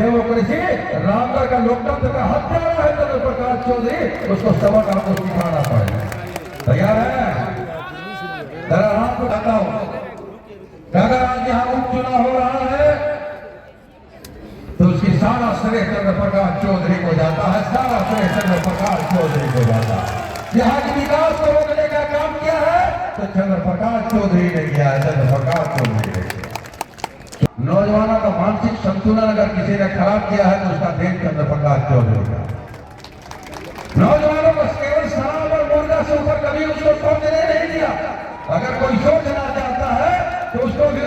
Democracy, Ramgarh का लोकतंत्र का हत्यारा है चंद्र प्रकाश चौधरी, उसको सबक आपको सिखाना पड़ेगा। तैयार है? जरा आपको बताता हूं, अगर आज यहाँ उपचुनाव हो रहा है तो उसकी सारा श्रेय चंद्र प्रकाश चौधरी को जाता है, सारा श्रेय चंद्र प्रकाश चौधरी को जाता है। यहाँ के विकास को रोकने का काम किया है तो चंद्र प्रकाश चौधरी ने किया है, चंद्र प्रकाश चौधरी ने किया। नौजवानों का मानसिक संतुलन अगर किसी ने खराब किया है तो उसका देन चंद्र प्रकाश चौधरी का। नौजवानों को केवल शराब और मुर्गा से ऊपर कभी उसको सोचने नहीं दिया। अगर कोई सोचना चाहता है तो उसको भी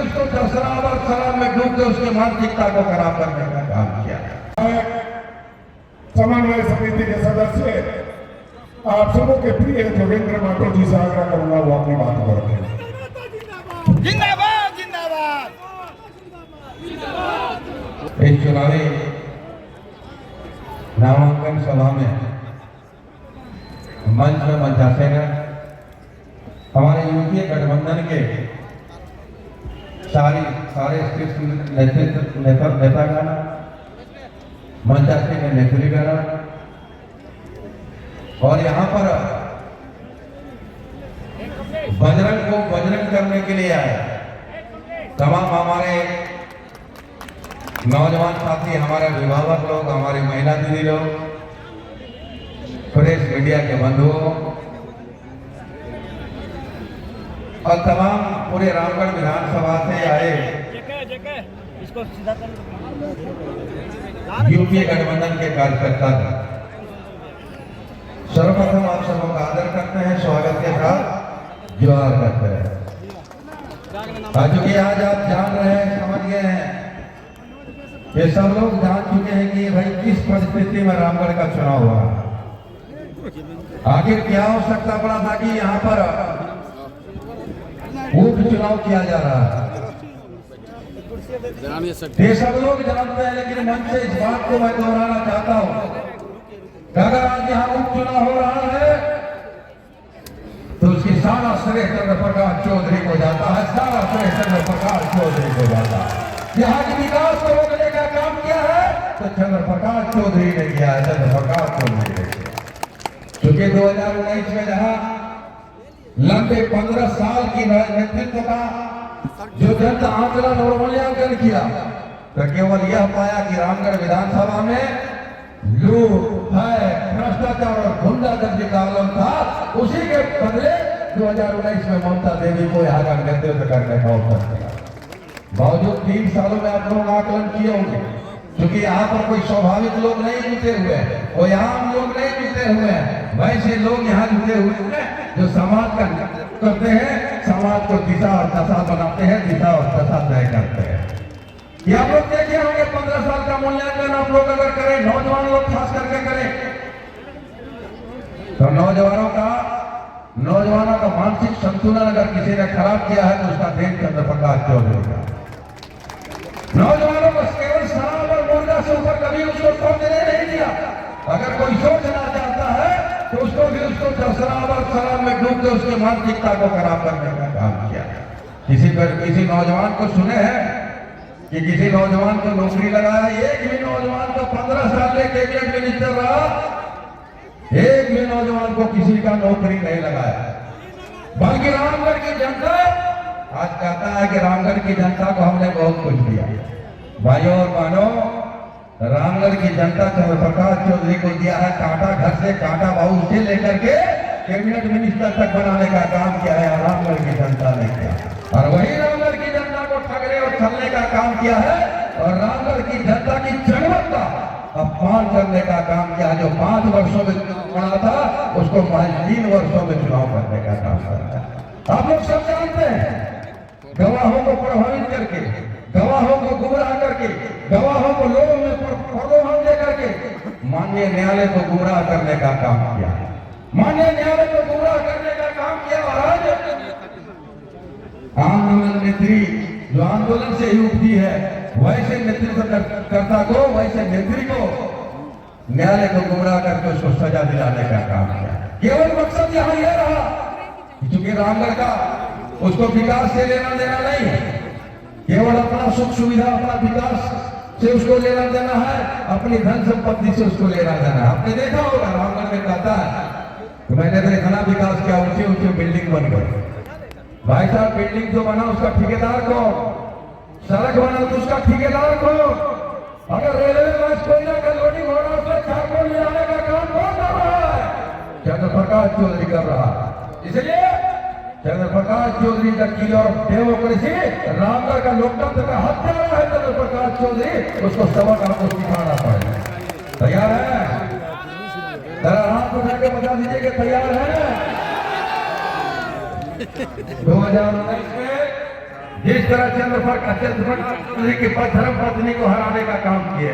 शराब और शराब में डूब के उसकी मानसिकता को खराब करने का काम किया। समन्वय समिति के सदस्य आप सबों के प्रिय जोगेंद्र माथुर जी से आग्रह करूंगा वो अपनी बात को रखें। जिंदाबाद जिंदाबाद। इस चुनावी नामांकन सभा में मंच में मंचासीन है हमारे यूपीए गठबंधन के सारे शीर्ष नेतागण, मंचासीन नेतृगण और यहाँ पर बजरंग को बजरंग करने के लिए आए तमाम हमारे नौजवान साथी, हमारे अभिभावक लोग, हमारी महिला दीदी लोग, प्रेस मीडिया के बंधुओं और तमाम पूरे रामगढ़ विधानसभा से आए यूपीए गठबंधन के कार्यकर्ता, सर्वप्रथम आप सबों का आदर करते हैं, स्वागत के साथ जोहार करते हैं। चूंकि आज आप जान रहे हैं, समझ गए हैं, ये सब लोग जान चुके हैं कि भाई किस परिस्थिति में रामगढ़ का चुनाव हुआ, आखिर क्या हो सकता पड़ा था कि यहाँ पर उपचुनाव किया जा रहा है। ये सब लोग जानते हैं, लेकिन मन से इस बात को मैं दोहराना चाहता हूँ, अगर आज यहाँ उपचुनाव हो रहा है तो उसकी सारा श्रेय चंद्र प्रकाश चौधरी को जाता है, सारा श्रेय चंद्र प्रकाश चौधरी को जाता है। यहाँ के विकास को रोकने का काम किया है तो चंद्र प्रकाश चौधरी ने किया है, चंद्र प्रकाश चौधरी ने किया। क्योंकि 2019 में जहाँ लंबे 15 साल की नेतृत्व का जो जनता आंदोलन और मूल्यांकन किया तो केवल यह पाया कि रामगढ़ विधानसभा में लूट है, भ्रष्टाचार और गुंडागर्दी का आलम था। उसी के बदले 2019 में ममता देवी को यहाँ का नेतृत्व करने का अवसर मिला। बावजूद 3 सालों में आप लोग आकलन किए होंगे, क्योंकि यहाँ पर कोई स्वाभाविक लोग नहीं जुटे हुए हैं, कोई आम लोग नहीं जुटे हुए हैं, वैसे लोग यहाँ जुटे हुए हैं जो समाज का करते हैं, समाज को दिशा और दशा बनाते हैं, दिशा और दशा तय करते हैं। ये आप लोग देखे होंगे 15 साल का मूल्यांकन आप लोग अगर करें, नौजवान लोग खास करके करें, तो नौजवानों का मानसिक संतुलन अगर किसी ने खराब किया है तो उसका देन चंद्र प्रकाश चौधरी का। नौजवानों को केवल शराब और मुर्गा से ऊपर कभी उसको सोचने नहीं दिया। अगर कोई सोचना चाहता है तो उसको भी शराब और शराब में डूब के उसकी मानसिकता को खराब करने का काम किया। किसी नौजवान को सुने हैं कि किसी नौजवान को नौकरी लगाया? एक भी नौजवान को 15 साल में कैबिनेट मिनिस्टर रहा, एक भी नौजवान को किसी का नौकरी नहीं लगाया। बल्कि रामगढ़ की जनता आज कहता है कि रामगढ़ की जनता को हमने बहुत कुछ दिया। भाइयों और बहनों, रामगढ़ की जनता चंद्र प्रकाश चौधरी को दिया है कांटा घर से, कांटा बाबू से लेकर के कैबिनेट मिनिस्टर तक बनाने का काम किया है रामगढ़ की जनता ने किया। और वही रामगढ़ की जनता को ठगने और छलने का काम किया है और रामगढ़ की जनता की जनमत का अपमान करने का काम किया। जो 5 वर्षों में चुनाव लड़ा था उसको 3 वर्षों में चुनाव करने का काम करता है। आप लोग सब जानते हैं, गवाहों को प्रभावित करके, गवाहों को गुमराह करके, गवाहों को लोगों में प्रलोभन दे करके माननीय न्यायालय को गुमराह करने का काम किया। माननीय न्यायालय को गुमराह करने का काम किया। और आज आंदोलन नेत्री जो आंदोलन से ही उठती है, वैसे नेतृत्वकर्ता को, वैसे नेत्री को न्यायालय को गुमराह करके उसको सजा दिलाने का काम किया। केवल मकसद यहाँ यह रहा क्योंकि रामगढ़ का उसको विकास से लेना देना नहीं है, केवल अपना सुख सुविधा, अपना विकास से उसको लेना देना है, अपनी धन संपत्ति से उसको लेना देना है। आपने देखा होगा रामगढ़ में कहता है तो मैंने तो इतना विकास किया, ऊंचे ऊंचे बिल्डिंग बन गए। भाई साहब बिल्डिंग जो बना उसका ठेकेदार को, सड़क बना तो उसका ठेकेदार को, अगर रेलवे बस कोयला का लोडिंग हो रहा है उसमें चारकोल ले आने का काम कौन कर रहा है? चंद्रप्रकाश चौधरी कर रहा है। इसलिए चंद्रप्रकाश चौधरी का की और डेमोक्रेसी रामगढ़ का लोकतंत्र का हत्यारा है चंद्रप्रकाश चौधरी, उसको सबक आपको सिखाना पड़ेगा। तैयार है? जरा हाथ उठा के बता दीजिए कि तैयार है। 2019 में जिस तरह चंद्रप्रकाश चौधरी की धर्म पत्नी को हराने का काम किए,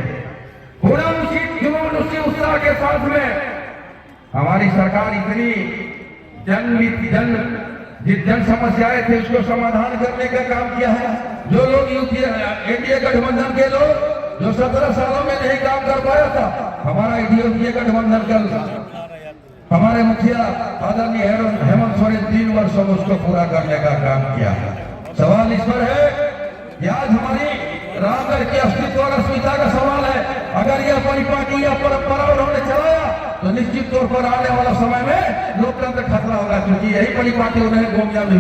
पूरा उसी उत्साह के साथ में हमारी सरकार इतनी जन समस्याएं थे उसको समाधान करने का काम किया है। जो लोग एनडीए गठबंधन के लोग जो 17 सालों में नहीं काम कर पाया था, हमारा एनडीए गठबंधन का हमारे मुखिया आदरणीय हेमंत सोरेन 3 वर्षों में उसको पूरा करने का काम किया है। सवाल इस पर है कि आज हमारी रामगढ़ के अस्तित्व और अस्मिता का सवाल है। अगर यह परिपाटी या परंपरा उन्होंने चलाया तो निश्चित तौर पर आने वाला समय में लोकतंत्र खतरा होगा, क्योंकि यही परिपाटी उन्होंने गोमिया में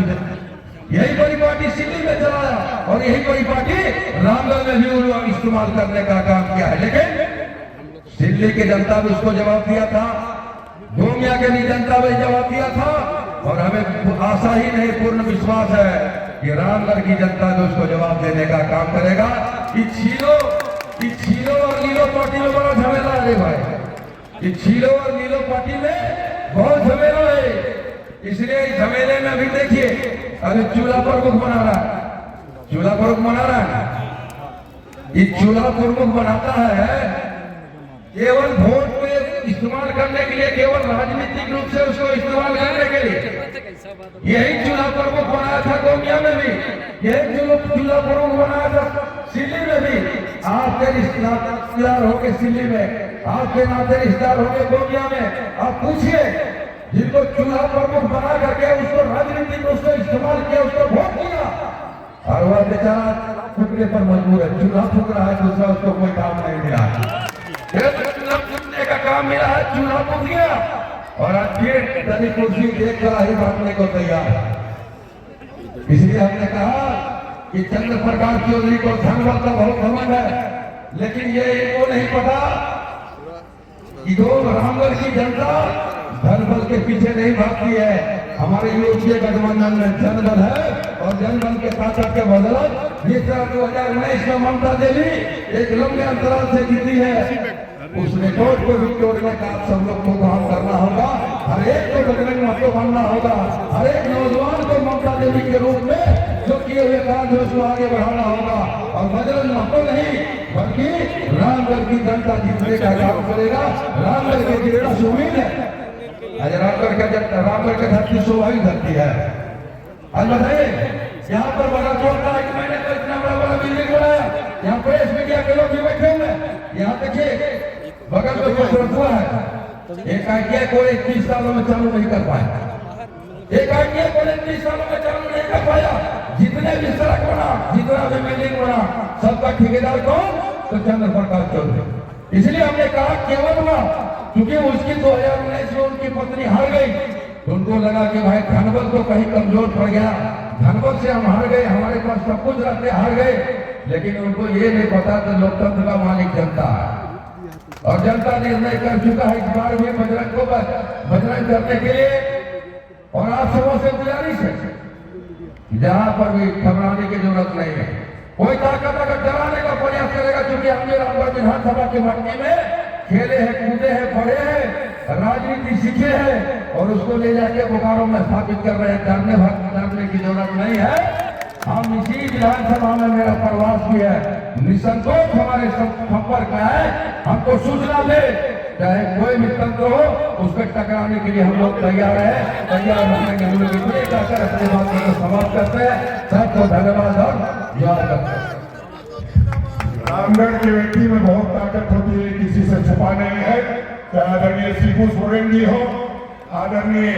यही परिपाटी सिल्ली में चलाया और यही परिपाटी रामगढ़ में भी इस्तेमाल करने का काम किया है। लेकिन सिल्ली की जनता भी उसको जवाब दिया था, गोमिया के भी जनता भी जवाब दिया था, और हमें आशा ही नहीं पूर्ण विश्वास है कि रामगढ़ की जनता भी उसको जवाब देने का काम करेगा। छीलो और नीलो पार्टी में बड़ा झमेला है भाई, छीलो और नीलो पार्टी में बहुत झमेला है। इसलिए इस झमेले में अभी देखिए अभी चूल्हा प्रमुख बना रहा है, चूल्हा प्रमुख बना रहा है। ये चूल्हा प्रमुख बनाता है केवल वोट पे इस्तेमाल करने के लिए, केवल राजनीतिक रूप से उसको इस्तेमाल करने के लिए। यही चूल्हा प्रमुख बनाया था गोमिया में भी, यही चूल्हा प्रमुख बनाया था सिल्ली में भी। आपके रिश्तेदार हो गए सिल्ली में, आपके नाते रिश्तेदार हो गए गोमिया में। आप पूछिए जिनको चूल्हा प्रमुख बना करके उसको राजनीतिक रूप से इस्तेमाल किया, उसको वोट किया, और वह बेचारा फूकने पर मजबूर है। चूल्हा फूक रहा है, दूसरा उसको कोई काम नहीं मिला, का काम मिला है, चूल्हा फूक गया और आज फिर दलित कुर्सी देख कर ही बांटने को तैयार है। इसलिए हमने कहा कि चंद्रप्रकाश चौधरी को धनबल का बहुत घमंड है, लेकिन ये इनको नहीं पता कि जो रामगढ़ की जनता धनबल के पीछे नहीं भागती है। हमारे यूपीए गठबंधन में जनबल है और जनबल के ताकत के बदौलत जिस तरह 2019 में ममता देवी एक लंबे अंतराल से जीती है, उस रिकॉर्ड को भी तोड़ने का आप सब लोग को काम करना होगा। हर एक को बजरंग महतो बनना होगा, हर एक नौजवान को ममता देवी के रूप में जो किए हुए काम है उसको आगे बढ़ाना होगा। और बजरंग महतो नहीं बल्कि रामगढ़ की जनता जीतने का काम करेगा। रामगढ़ की जितना सुमीर है, आज रामगढ़ का धरती स्वाभाविक धरती है। आज बताइए यहाँ पर बड़ा चौक था कि मैंने तो इतना बड़ा बिल्डिंग बनाया, यहाँ प्रेस मीडिया के लोग भी बैठे हुए हैं। यहाँ देखिए बगल में कुछ हुआ है, एक आईटीआई को 31 सालों में चालू नहीं कर पाया, एक आईटीआई को 31 सालों में चालू नहीं कर पाया। जितने भी सड़क बना, जितना भी बिल्डिंग बना, सबका ठेकेदार कौन? तो चंद्रप्रकाश चौधरी। इसलिए हमने कहा केवल हुआ क्योंकि उसकी 2019 में उनकी पत्नी हार गई, तो उनको लगा कि भाई धनबल तो कहीं कमजोर पड़ गया, धनबल से हम हार गए, हमारे पास सब कुछ रहते हार गए। लेकिन उनको ये नहीं पता कि लोकतंत्र का मालिक जनता है और जनता निर्णय कर चुका है इस बार भी बजरंग को बजरंग करने के लिए। और आप सबों से गुजारिश है जहां पर भी घबराने की जरूरत नहीं है। कोई ताकत अगर डराने का प्रयास करेगा, क्योंकि हमने रामगढ़ विधानसभा की मट्टी में खेले हैं, कूदे हैं, पढ़े हैं, राजनीति सीखे हैं और उसको ले जाके बोकारो में स्थापित कर रहे हैं। डरने की जरूरत नहीं है। हम इसी विधानसभा में मेरा प्रवास भी है, निसंकोच हमारे संपर्क में है। हमको सूचना दे, चाहे कोई भी तंत्र हो, उसको टकराने के लिए हम लोग तैयार है, तैयार रहेंगे। हम लोग इतने कहकर अपने बात को समाप्त करते हैं। सबको धन्यवाद और याद करते हैं। रामगढ़ की व्यक्ति में बहुत ताकत होती है, किसी से छुपा नहीं है। चाहे आदरणीय शिबू सोरेन जी हो, आदरणीय